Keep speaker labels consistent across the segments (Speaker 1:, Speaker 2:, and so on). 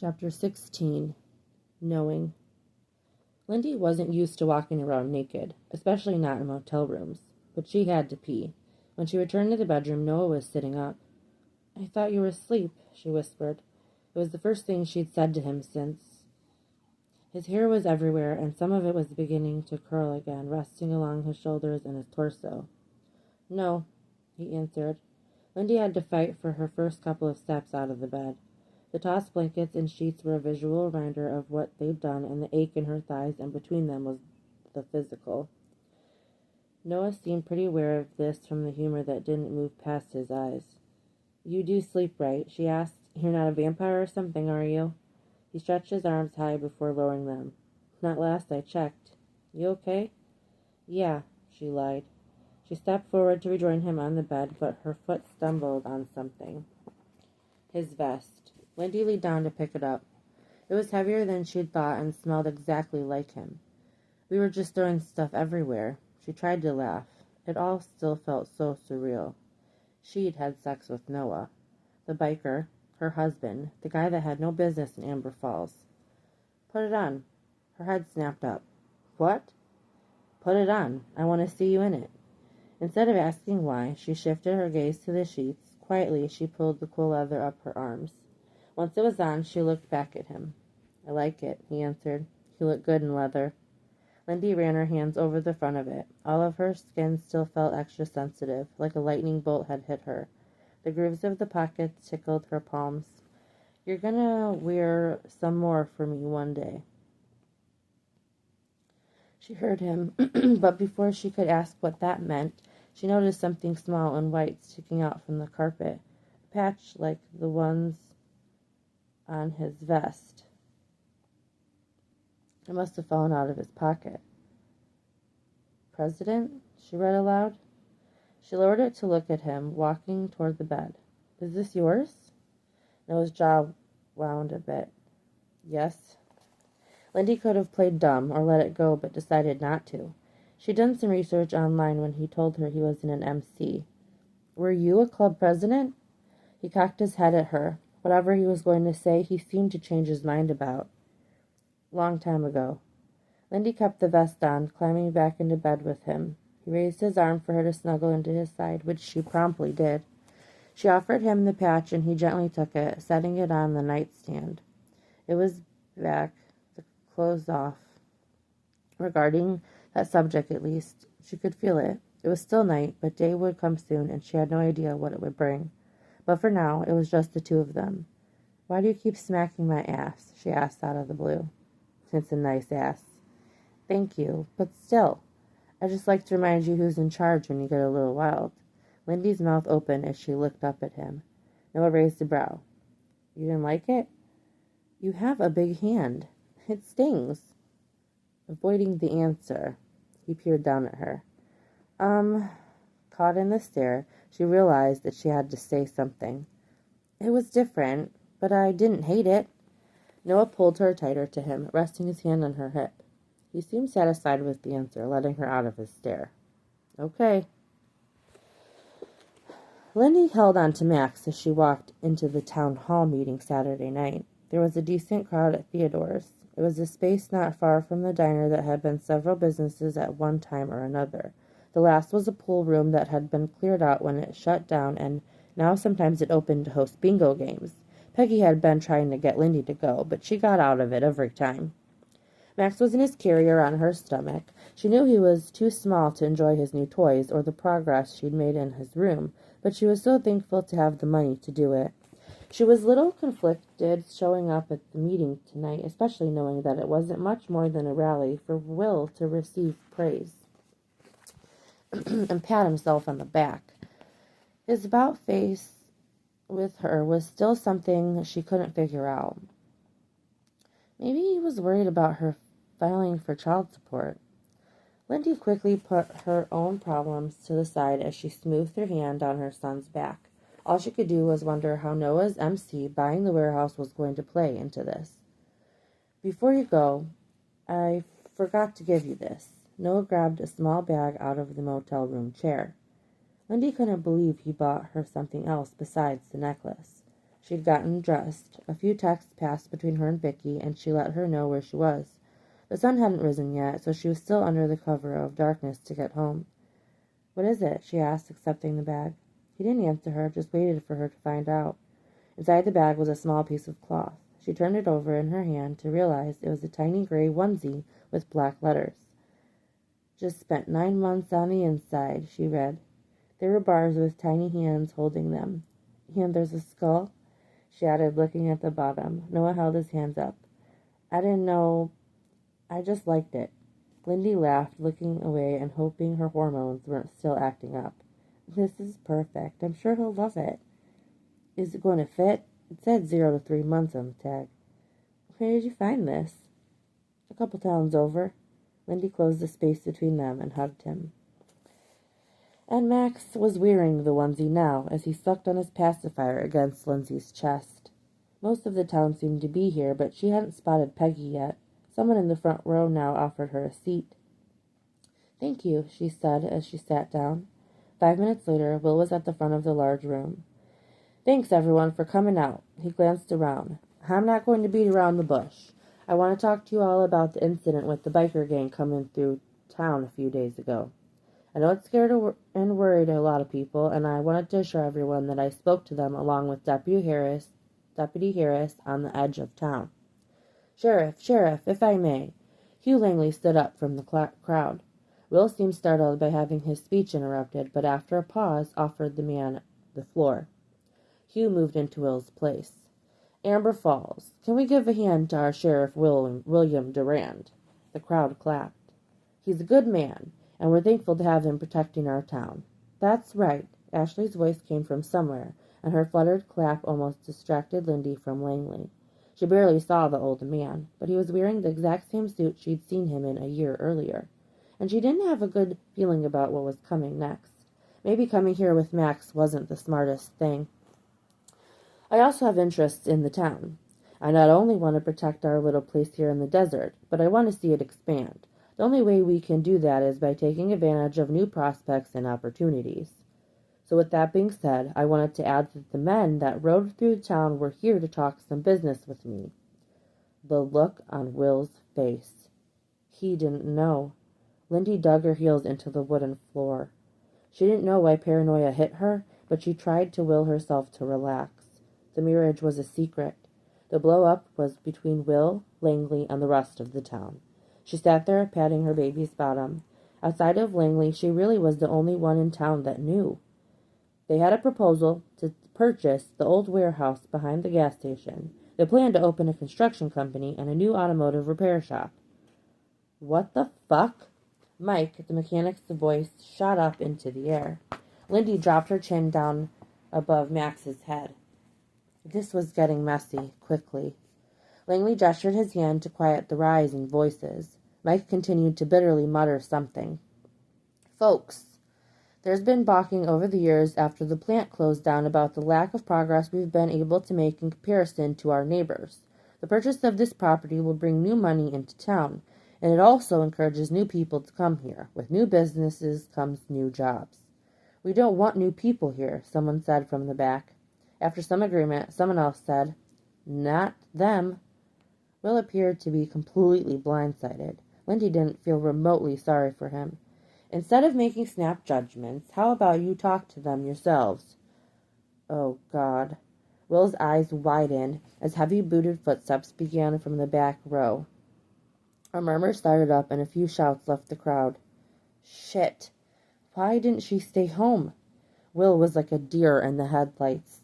Speaker 1: Chapter 16. Knowing. Lindy wasn't used to walking around naked, especially not in motel rooms, but she had to pee. When she returned to the bedroom, Noah was sitting up. "I thought you were asleep," she whispered. It was the first thing she'd said to him since. His hair was everywhere, and some of it was beginning to curl again, resting along his shoulders and his torso. "No," he answered. Lindy had to fight for her first couple of steps out of the bed. The tossed blankets and sheets were a visual reminder of what they'd done, and the ache in her thighs and between them was the physical. Noah seemed pretty aware of this from the humor that didn't move past his eyes. "You do sleep, right?" she asked. "You're not a vampire or something, are you?" He stretched his arms high before lowering them. "Not last I checked. You okay?" "Yeah," she lied. She stepped forward to rejoin him on the bed, but her foot stumbled on something. His vest. Lindy leaned down to pick it up. It was heavier than she'd thought and smelled exactly like him. We were just throwing stuff everywhere. She tried to laugh. It all still felt so surreal. She'd had sex with Noah, the biker, her husband, the guy that had no business in Amber Falls. "Put it on." Her head snapped up. "What?" "Put it on. I want to see you in it." Instead of asking why, she shifted her gaze to the sheets. Quietly, she pulled the cool leather up her arms. Once it was on, she looked back at him. "I like it," he answered. "You look good in leather." Lindy ran her hands over the front of it. All of her skin still felt extra sensitive, like a lightning bolt had hit her. The grooves of the pockets tickled her palms. "You're gonna wear some more for me one day." She heard him, but before she could ask what that meant, she noticed something small and white sticking out from the carpet, a patch like the ones on his vest. It must have fallen out of his pocket. "President?" she read aloud. She lowered it to look at him, walking toward the bed. "Is this yours?" Noah's jaw wound a bit. "Yes." Lindy could have played dumb or let it go, but decided not to. She'd done some research online when he told her he was in an MC. "Were you a club president?" He cocked his head at her. Whatever he was going to say, he seemed to change his mind about. "Long time ago." Lindy kept the vest on, climbing back into bed with him. He raised his arm for her to snuggle into his side, which she promptly did. She offered him the patch, and he gently took it, setting it on the nightstand. It was back, the clothes off. Regarding that subject, at least, she could feel it. It was still night, but day would come soon, and she had no idea what it would bring. But for now, it was just the two of them. "Why do you keep smacking my ass?" she asked out of the blue. "It's a nice ass." "Thank you, but still. I just like to remind you who's in charge when you get a little wild." Lindy's mouth opened as she looked up at him. Noah raised a brow. "You didn't like it?" "You have a big hand. It stings." Avoiding the answer, he peered down at her. Caught in the stare, she realized that she had to say something. "It was different, but I didn't hate it." Noah pulled her tighter to him, resting his hand on her hip. He seemed satisfied with the answer, letting her out of his stare. "Okay." Lindy held on to Max as she walked into the town hall meeting Saturday night. There was a decent crowd at Theodore's. It was a space not far from the diner that had been several businesses at one time or another. The last was a pool room that had been cleared out when it shut down, and now sometimes it opened to host bingo games. Peggy had been trying to get Lindy to go, but she got out of it every time. Max was in his carrier on her stomach. She knew he was too small to enjoy his new toys or the progress she'd made in his room, but she was so thankful to have the money to do it. She was a little conflicted showing up at the meeting tonight, especially knowing that it wasn't much more than a rally for Will to receive praise and pat himself on the back. His about face with her was still something she couldn't figure out. Maybe he was worried about her filing for child support. Lindy quickly put her own problems to the side as she smoothed her hand on her son's back. All she could do was wonder how Noah's MC buying the warehouse was going to play into this. "Before you go, I forgot to give you this." Noah grabbed a small bag out of the motel room chair. Lindy couldn't believe he bought her something else besides the necklace. She'd gotten dressed. A few texts passed between her and Vicky, and she let her know where she was. The sun hadn't risen yet, so she was still under the cover of darkness to get home. "What is it?" she asked, accepting the bag. He didn't answer her, just waited for her to find out. Inside the bag was a small piece of cloth. She turned it over in her hand to realize it was a tiny gray onesie with black letters. "Just spent 9 months on the inside," she read. There were bars with tiny hands holding them. "And there's a skull?" she added, looking at the bottom. Noah held his hands up. "I didn't know. I just liked it." Lindy laughed, looking away and hoping her hormones weren't still acting up. "This is perfect. I'm sure he'll love it." "Is it going to fit?" It said 0 to 3 months on the tag. "Where did you find this?" "A couple towns over." Lindy closed the space between them and hugged him. And Max was wearing the onesie now as he sucked on his pacifier against Lindsay's chest. Most of the town seemed to be here, but she hadn't spotted Peggy yet. Someone in the front row now offered her a seat. "Thank you," she said as she sat down. 5 minutes later, Will was at the front of the large room. "Thanks, everyone, for coming out." He glanced around. "I'm not going to beat around the bush. I want to talk to you all about the incident with the biker gang coming through town a few days ago. I know it scared and worried a lot of people, and I wanted to assure everyone that I spoke to them along with Deputy Harris on the edge of town." Sheriff, if I may." Hugh Langley stood up from the crowd. Will seemed startled by having his speech interrupted, but after a pause offered the man the floor. Hugh moved into Will's place. "Amber Falls, can we give a hand to our Sheriff William Durand?" The crowd clapped. "He's a good man, and we're thankful to have him protecting our town." "That's right." Ashley's voice came from somewhere, and her fluttered clap almost distracted Lindy from Langley. She barely saw the old man, but he was wearing the exact same suit she'd seen him in a year earlier, and she didn't have a good feeling about what was coming next. Maybe coming here with Max wasn't the smartest thing. "I also have interests in the town. I not only want to protect our little place here in the desert, but I want to see it expand. The only way we can do that is by taking advantage of new prospects and opportunities. So with that being said, I wanted to add that the men that rode through town were here to talk some business with me." The look on Will's face. He didn't know. Lindy dug her heels into the wooden floor. She didn't know why paranoia hit her, but she tried to will herself to relax. The marriage was a secret. The blow-up was between Will, Langley, and the rest of the town. She sat there, patting her baby's bottom. Outside of Langley, she really was the only one in town that knew. They had a proposal to purchase the old warehouse behind the gas station. They planned to open a construction company and a new automotive repair shop. "What the fuck?" Mike, the mechanic's voice, shot up into the air. Lindy dropped her chin down above Max's head. This was getting messy, quickly. Langley gestured his hand to quiet the rising voices. Mike continued to bitterly mutter something. "Folks, there's been balking over the years after the plant closed down about the lack of progress we've been able to make in comparison to our neighbors. The purchase of this property will bring new money into town, and it also encourages new people to come here. With new businesses comes new jobs." "We don't want new people here," someone said from the back. After some agreement, someone else said, "Not them." Will appeared to be completely blindsided. Lindy didn't feel remotely sorry for him. "Instead of making snap judgments, how about you talk to them yourselves?" "Oh, God." Will's eyes widened as heavy booted footsteps began from the back row. A murmur started up and a few shouts left the crowd. Shit. Why didn't she stay home? Will was like a deer in the headlights.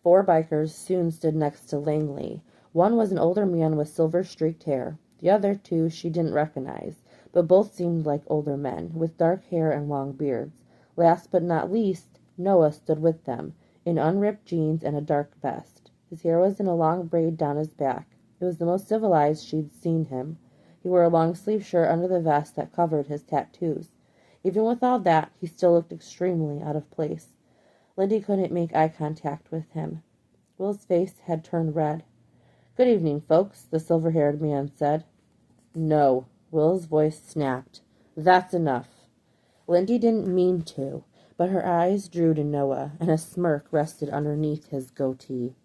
Speaker 1: 4 bikers soon stood next to Langley. One was an older man with silver-streaked hair. The other 2 she didn't recognize, but both seemed like older men, with dark hair and long beards. Last but not least, Noah stood with them, in unripped jeans and a dark vest. His hair was in a long braid down his back. It was the most civilized she'd seen him. He wore a long-sleeved shirt under the vest that covered his tattoos. Even with all that, he still looked extremely out of place. Lindy couldn't make eye contact with him. Will's face had turned red. "Good evening, folks," the silver-haired man said. "No," Will's voice snapped. "That's enough." Lindy didn't mean to, but her eyes drew to Noah, and a smirk rested underneath his goatee.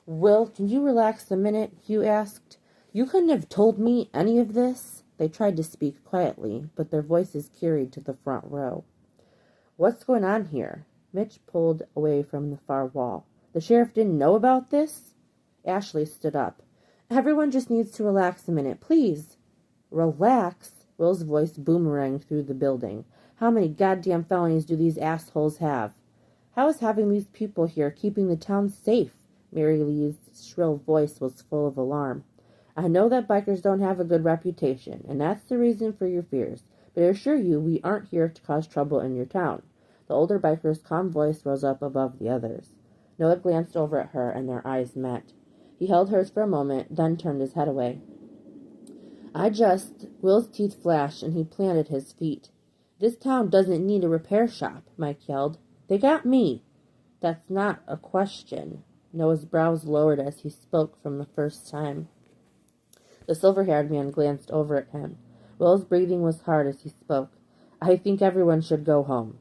Speaker 1: Will, can you relax a minute? Hugh asked. You couldn't have told me any of this? They tried to speak quietly, but their voices carried to the front row. What's going on here? Mitch pulled away from the far wall. The sheriff didn't know about this? Ashley stood up. Everyone just needs to relax a minute, please. Relax? Will's voice boomeranged through the building. How many goddamn felonies do these assholes have? How is having these people here keeping the town safe? Mary Lee's shrill voice was full of alarm. I know that bikers don't have a good reputation, and that's the reason for your fears, but I assure you we aren't here to cause trouble in your town. The older biker's calm voice rose up above the others. Noah glanced over at her, and their eyes met. He held hers for a moment, then turned his head away. Will's teeth flashed, and he planted his feet. This town doesn't need a repair shop, Mike yelled. They got me. That's not a question. Noah's brows lowered as he spoke from the first time. The silver-haired man glanced over at him. Will's breathing was hard as he spoke. I think everyone should go home.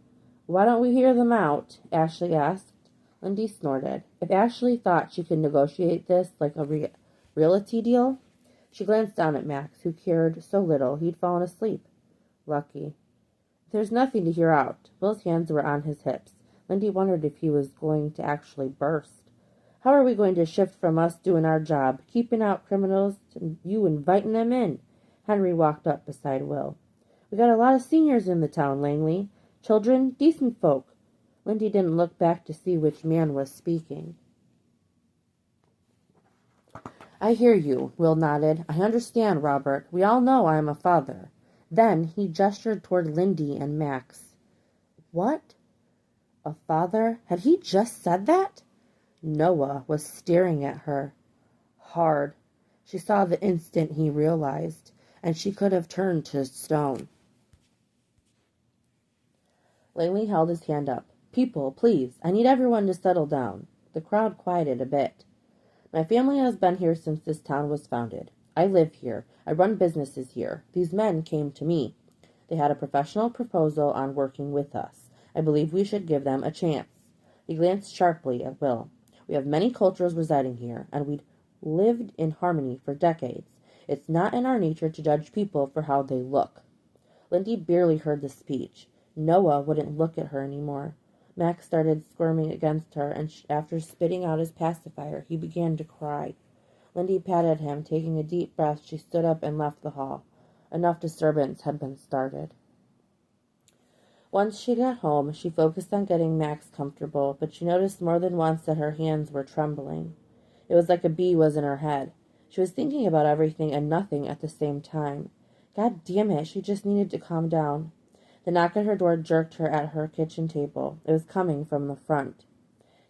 Speaker 1: Why don't we hear them out? Ashley asked. Lindy snorted. If Ashley thought she could negotiate this like a realty deal? She glanced down at Max, who cared so little he'd fallen asleep. Lucky. There's nothing to hear out. Will's hands were on his hips. Lindy wondered if he was going to actually burst. How are we going to shift from us doing our job, keeping out criminals, to you inviting them in? Henry walked up beside Will. We got a lot of seniors in the town, Langley. Children, decent folk. Lindy didn't look back to see which man was speaking. I hear you, Will nodded. I understand, Robert. We all know I am a father. Then he gestured toward Lindy and Max. What? A father? Had he just said that? Noah was staring at her. Hard. She saw the instant he realized, and she could have turned to stone. Langley held his hand up. People, please, I need everyone to settle down. The crowd quieted a bit. My family has been here since this town was founded. I live here. I run businesses here. These men came to me. They had a professional proposal on working with us. I believe we should give them a chance. He glanced sharply at Will. We have many cultures residing here, and we've lived in harmony for decades. It's not in our nature to judge people for how they look. Lindy barely heard the speech. Noah wouldn't look at her anymore. Max started squirming against her, and after spitting out his pacifier, he began to cry. Lindy patted him. Taking a deep breath, she stood up and left the hall. Enough disturbance had been started. Once she got home, she focused on getting Max comfortable, but she noticed more than once that her hands were trembling. It was like a bee was in her head. She was thinking about everything and nothing at the same time. God damn it, she just needed to calm down. The knock at her door jerked her at her kitchen table. It was coming from the front.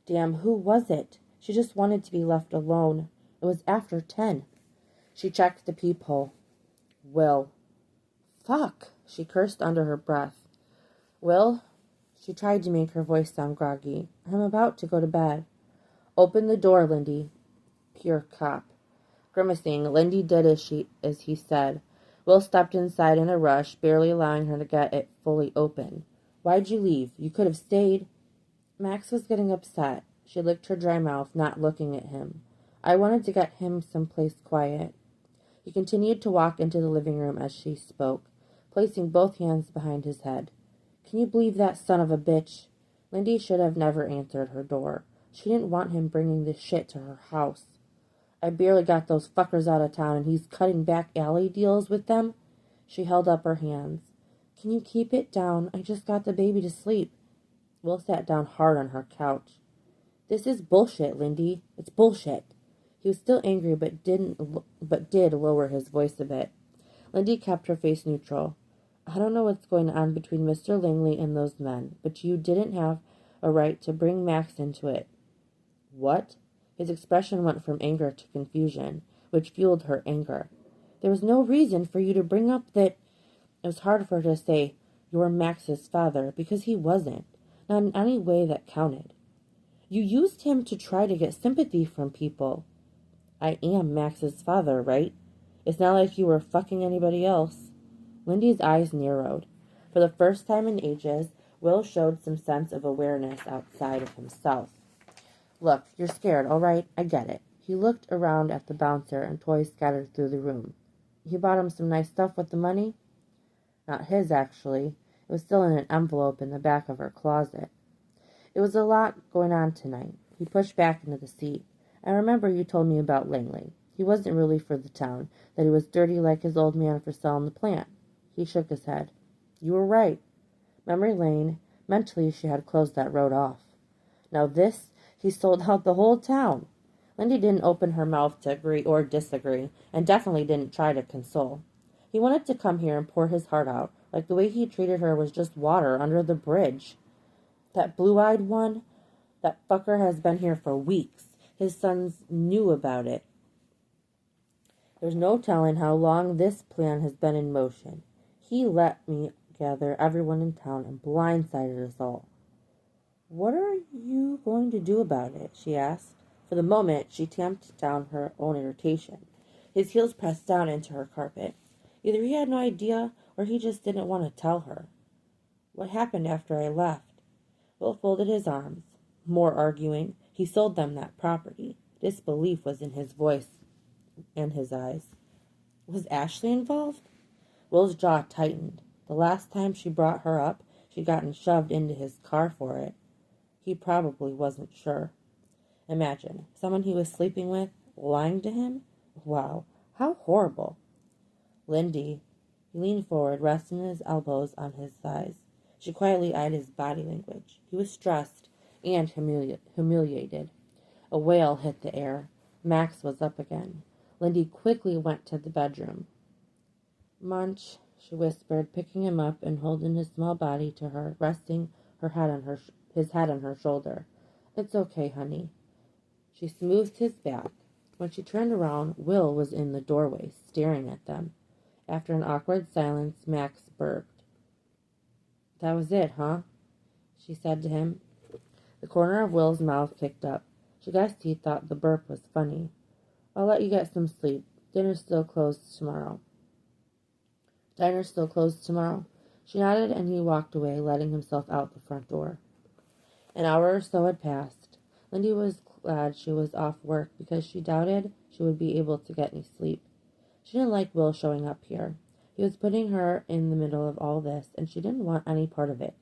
Speaker 1: Damn, who was it? She just wanted to be left alone. It was after 10. She checked the peephole. Will. Fuck, she cursed under her breath. Will? She tried to make her voice sound groggy. I'm about to go to bed. Open the door, Lindy. Pure cop. Grimacing, Lindy did as he said. Will stepped inside in a rush, barely allowing her to get it fully open. Why'd you leave? You could have stayed. Max was getting upset. She licked her dry mouth, not looking at him. I wanted to get him someplace quiet. He continued to walk into the living room as she spoke, placing both hands behind his head. Can you believe that son of a bitch? Lindy should have never answered her door. She didn't want him bringing this shit to her house. I barely got those fuckers out of town, and he's cutting back alley deals with them. She held up her hands. Can you keep it down? I just got the baby to sleep. Will sat down hard on her couch. This is bullshit, Lindy. It's bullshit. He was still angry, but did lower his voice a bit. Lindy kept her face neutral. I don't know what's going on between Mr. Langley and those men, but you didn't have a right to bring Max into it. What? His expression went from anger to confusion, which fueled her anger. There was no reason for you to bring up that... It was hard for her to say, you're Max's father, because he wasn't. Not in any way that counted. You used him to try to get sympathy from people. I am Max's father, right? It's not like you were fucking anybody else. Lindy's eyes narrowed. For the first time in ages, Will showed some sense of awareness outside of himself. Look, you're scared, all right? I get it. He looked around at the bouncer and toys scattered through the room. "You bought him some nice stuff with the money?" "Not his, actually. It was still in an envelope in the back of her closet." "It was a lot going on tonight." He pushed back into the seat. "I remember you told me about Langley. He wasn't really for the town, that he was dirty like his old man for selling the plant." He shook his head. "You were right. Memory lane." Mentally, she had closed that road off. Now this, he sold out the whole town. Lindy didn't open her mouth to agree or disagree, and definitely didn't try to console. He wanted to come here and pour his heart out, like the way he treated her was just water under the bridge. "That blue-eyed one, that fucker has been here for weeks. His sons knew about it. There's no telling how long this plan has been in motion. He let me gather everyone in town and blindsided us all." "What are you going to do about it?" she asked. For the moment, she tamped down her own irritation. His heels pressed down into her carpet. Either he had no idea, or he just didn't want to tell her. "What happened after I left?" Will folded his arms. More arguing. He sold them that property. Disbelief was in his voice and his eyes. "Was Ashley involved?" Will's jaw tightened. The last time she brought her up, she'd gotten shoved into his car for it. He probably wasn't sure. Imagine, someone he was sleeping with, lying to him? Wow, how horrible. "Lindy." He leaned forward, resting his elbows on his thighs. She quietly eyed his body language. He was stressed and humiliated. A wail hit the air. Max was up again. Lindy quickly went to the bedroom. "Munch," she whispered, picking him up and holding his small body to her, resting his head on her shoulder. "It's okay, honey." She smoothed his back. When she turned around, Will was in the doorway, staring at them. After an awkward silence, Max burped. "That was it, huh?" she said to him. The corner of Will's mouth kicked up. She guessed he thought the burp was funny. "I'll let you get some sleep. Diner's still closed tomorrow." She nodded, and he walked away, letting himself out the front door. An hour or so had passed. Lindy was glad she was off work because she doubted she would be able to get any sleep. She didn't like Will showing up here. He was putting her in the middle of all this, and she didn't want any part of it.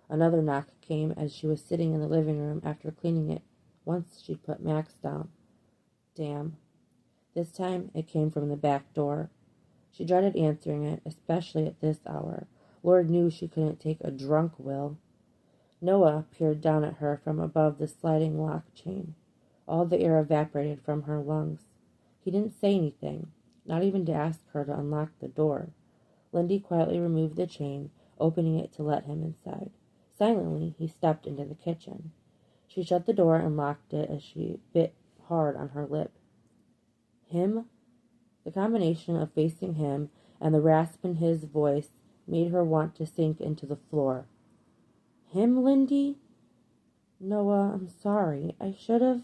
Speaker 1: Another knock came as she was sitting in the living room after cleaning it. Once she'd put Max down. Damn. This time it came from the back door. She dreaded answering it, especially at this hour. Lord knew she couldn't take a drunk Will. Noah peered down at her from above the sliding lock chain. All the air evaporated from her lungs. He didn't say anything, not even to ask her to unlock the door. Lindy quietly removed the chain, opening it to let him inside. Silently, he stepped into the kitchen. She shut the door and locked it as she bit hard on her lip. Him? The combination of facing him and the rasp in his voice made her want to sink into the floor. "Him, Lindy?" "Noah, I'm sorry. I should have.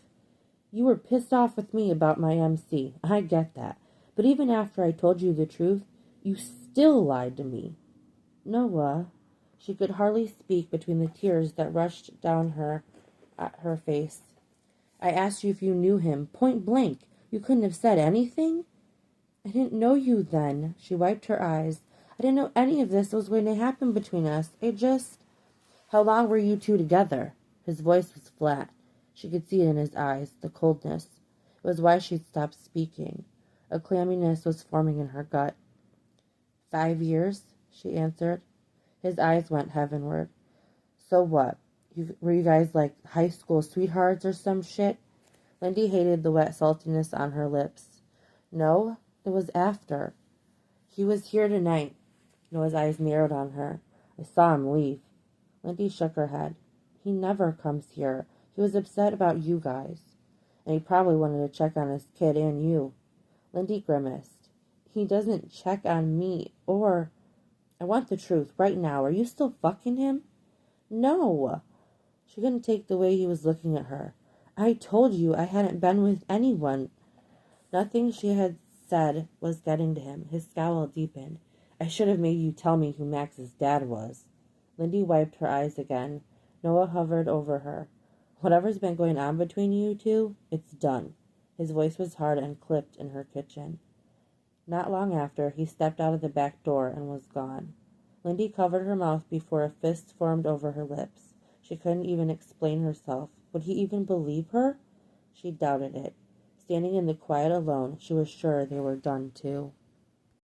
Speaker 1: You were pissed off with me about my MC. I get that. But even after I told you the truth, you still lied to me." "Noah." She could hardly speak between the tears that rushed down her face. "I asked you if you knew him, point blank. You couldn't have said anything?" "I didn't know you then." She wiped her eyes. "I didn't know any of this was going to happen between us. I just—" "How long were you two together?" His voice was flat. She could see it in his eyes, the coldness. It was why she'd stopped speaking. A clamminess was forming in her gut. 5 years, she answered. His eyes went heavenward. "So what? Were you guys like high school sweethearts or some shit?" Lindy hated the wet saltiness on her lips. "No, it was after. He was here tonight." Noah's eyes narrowed on her. "I saw him leave." Lindy shook her head. "He never comes here. He was upset about you guys. And he probably wanted to check on his kid and you." Lindy grimaced. "He doesn't check on me or—" "I want the truth right now. Are you still fucking him?" "No." She couldn't take the way he was looking at her. "I told you I hadn't been with anyone." Nothing she had said was getting to him. His scowl deepened. "I should have made you tell me who Max's dad was." Lindy wiped her eyes again. Noah hovered over her. "Whatever's been going on between you two, it's done. His voice was hard and clipped in her kitchen. Not long after, he stepped out of the back door and was gone. Lindy covered her mouth before a fist formed over her lips. She couldn't even explain herself. Would he even believe her? She doubted it. Standing in the quiet alone, she was sure they were done too.